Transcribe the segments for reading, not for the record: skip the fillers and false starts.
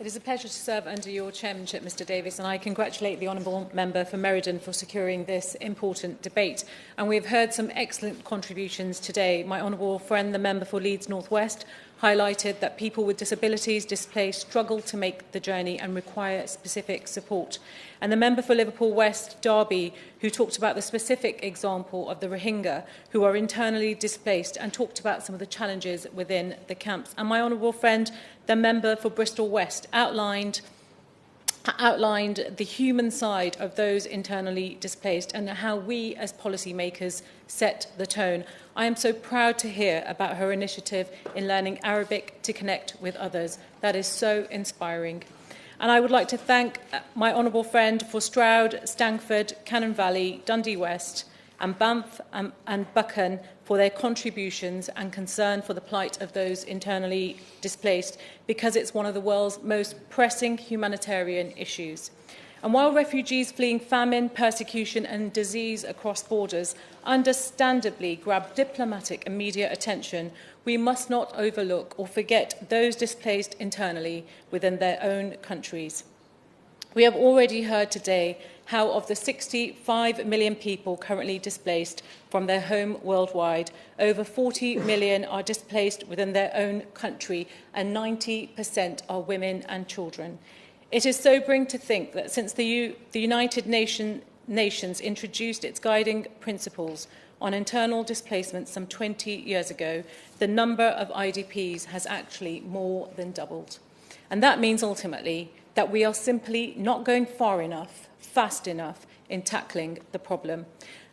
It is a pleasure to serve under your chairmanship, Mr Davies, and I congratulate the Honourable Member for Meriden for securing this important debate. And we have heard some excellent contributions today. My honourable friend, the member for Leeds North West, highlighted that people with disabilities displaced struggle to make the journey and require specific support. And the member for Liverpool West, Derby, who talked about the specific example of the Rohingya who are internally displaced and talked about some of the challenges within the camps. And my honourable friend, the member for Bristol West, outlined the human side of those internally displaced and how we as policymakers set the tone. I am so proud to hear about her initiative in learning Arabic to connect with others. That is so inspiring. And I would like to thank my honourable friend for Stroud, Stankford, Cannon Valley, Dundee West and Banff and Buchan for their contributions and concern for the plight of those internally displaced, because it's one of the world's most pressing humanitarian issues. And while refugees fleeing famine, persecution and disease across borders understandably grab diplomatic and media attention, we must not overlook or forget those displaced internally within their own countries. We have already heard today how of the 65 million people currently displaced from their home worldwide, over 40 million are displaced within their own country and 90% are women and children. It is sobering to think that since the United Nations introduced its guiding principles on internal displacement some 20 years ago, the number of IDPs has actually more than doubled. And that means ultimately that we are simply not going far enough, fast enough in tackling the problem.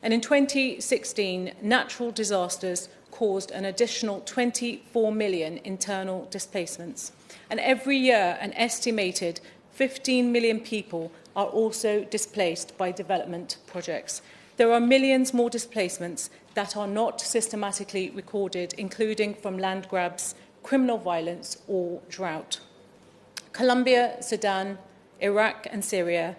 And in 2016, natural disasters caused an additional 24 million internal displacements. And every year, an estimated 15 million people are also displaced by development projects. There are millions more displacements that are not systematically recorded, including from land grabs, criminal violence or drought. Colombia, Sudan, Iraq and Syria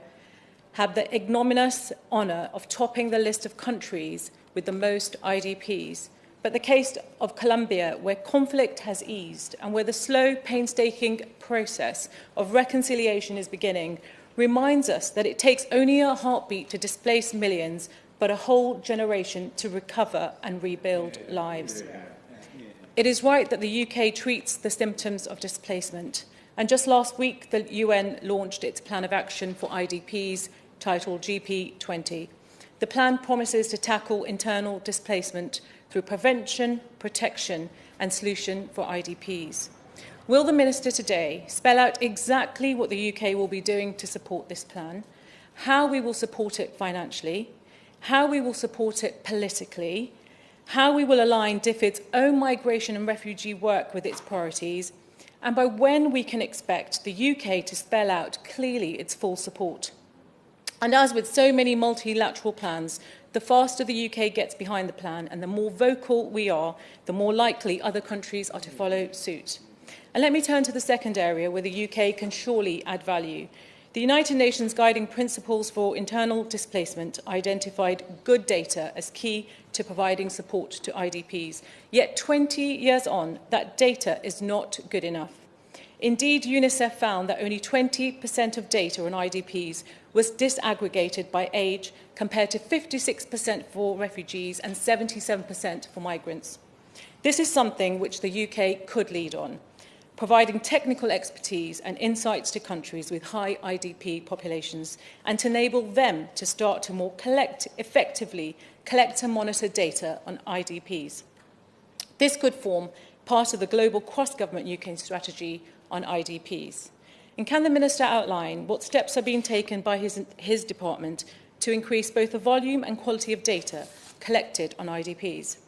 have the ignominious honour of topping the list of countries with the most IDPs. But the case of Colombia, where conflict has eased and where the slow, painstaking process of reconciliation is beginning, reminds us that it takes only a heartbeat to displace millions, but a whole generation to recover and rebuild lives. It is right that the UK treats the symptoms of displacement. And just last week, the UN launched its plan of action for IDPs, titled GP20. The plan promises to tackle internal displacement through prevention, protection and solution for IDPs. Will the Minister today spell out exactly what the UK will be doing to support this plan, how we will support it financially, how we will support it politically, how we will align DFID's own migration and refugee work with its priorities, and by when we can expect the UK to spell out clearly its full support? And as with so many multilateral plans, the faster the UK gets behind the plan and the more vocal we are, the more likely other countries are to follow suit. And let me turn to the second area where the UK can surely add value. The United Nations Guiding Principles for Internal Displacement identified good data as key to providing support to IDPs. Yet 20 years on, that data is not good enough. Indeed, UNICEF found that only 20% of data on IDPs was disaggregated by age, compared to 56% for refugees and 77% for migrants. This is something which the UK could lead on, providing technical expertise and insights to countries with high IDP populations and to enable them to start to more effectively collect and monitor data on IDPs. This could form part of the global cross-government UK strategy on IDPs. And can the Minister outline what steps are being taken by his department to increase both the volume and quality of data collected on IDPs?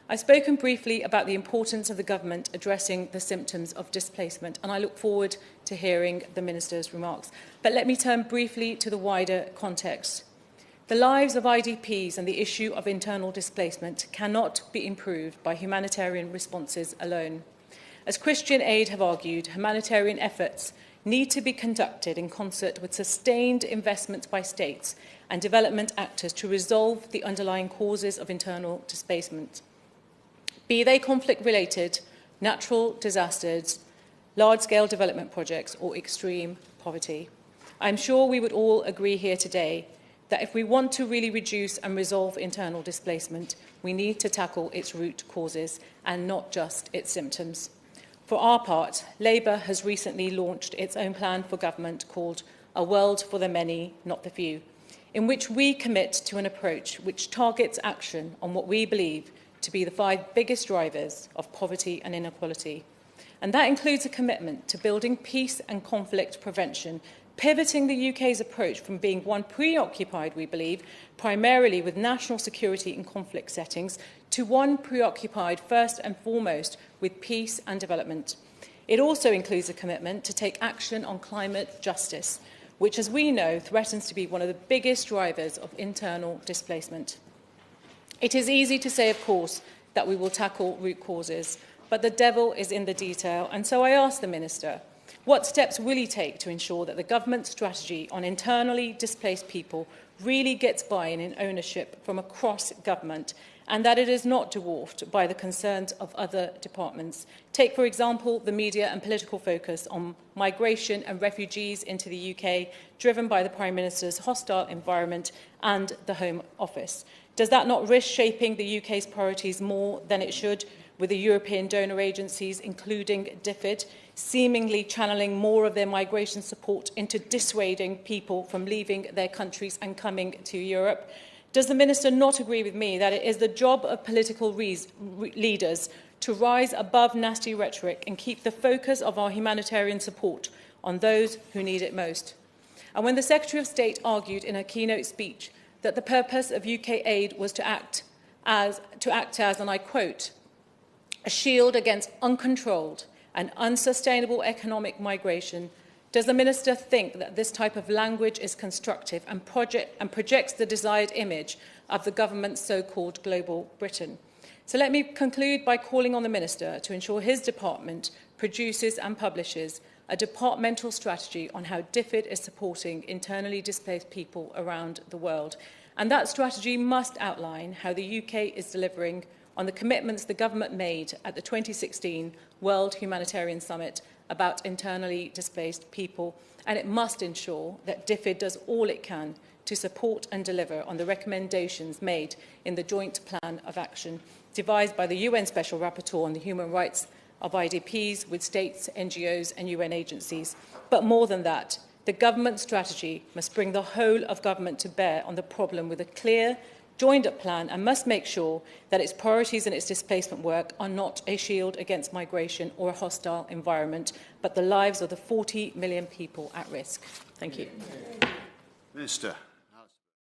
I've spoken briefly about the importance of the government addressing the symptoms of displacement, and I look forward to hearing the Minister's remarks. But let me turn briefly to the wider context. The lives of IDPs and the issue of internal displacement cannot be improved by humanitarian responses alone. As Christian Aid have argued, humanitarian efforts need to be conducted in concert with sustained investments by states and development actors to resolve the underlying causes of internal displacement, be they conflict-related, natural disasters, large-scale development projects, or extreme poverty. I'm sure we would all agree here today that if we want to really reduce and resolve internal displacement, we need to tackle its root causes and not just its symptoms. For our part, Labour has recently launched its own plan for government called A World for the Many, Not the Few, in which we commit to an approach which targets action on what we believe to be the 5 biggest drivers of poverty and inequality. And that includes a commitment to building peace and conflict prevention, pivoting the UK's approach from being one preoccupied, we believe, primarily with national security in conflict settings, to one preoccupied first and foremost with peace and development. It also includes a commitment to take action on climate justice, which, as we know, threatens to be one of the biggest drivers of internal displacement. It is easy to say, of course, that we will tackle root causes, but the devil is in the detail, and so I ask the Minister, what steps will he take to ensure that the government's strategy on internally displaced people really gets buy-in and ownership from across government, and that it is not dwarfed by the concerns of other departments? Take, for example, the media and political focus on migration and refugees into the UK, driven by the Prime Minister's hostile environment and the Home Office. Does that not risk shaping the UK's priorities more than it should, with the European donor agencies, including DFID, seemingly channeling more of their migration support into dissuading people from leaving their countries and coming to Europe? Does the Minister not agree with me that it is the job of political leaders to rise above nasty rhetoric and keep the focus of our humanitarian support on those who need it most? And when the Secretary of State argued in her keynote speech that the purpose of UK aid was to act as, and I quote, a shield against uncontrolled and unsustainable economic migration, does the Minister think that this type of language is constructive and projects the desired image of the government's so-called global Britain? So let me conclude by calling on the Minister to ensure his department produces and publishes a departmental strategy on how DFID is supporting internally displaced people around the world. And that strategy must outline how the UK is delivering on the commitments the government made at the 2016 World Humanitarian Summit about internally displaced people, and it must ensure that DFID does all it can to support and deliver on the recommendations made in the Joint Plan of Action devised by the UN Special Rapporteur on the human rights of IDPs with states, NGOs and UN agencies. But more than that, the government strategy must bring the whole of government to bear on the problem with a clear, joined-up plan, and must make sure that its priorities and its displacement work are not a shield against migration or a hostile environment, but the lives of the 40 million people at risk. Thank you. Minister.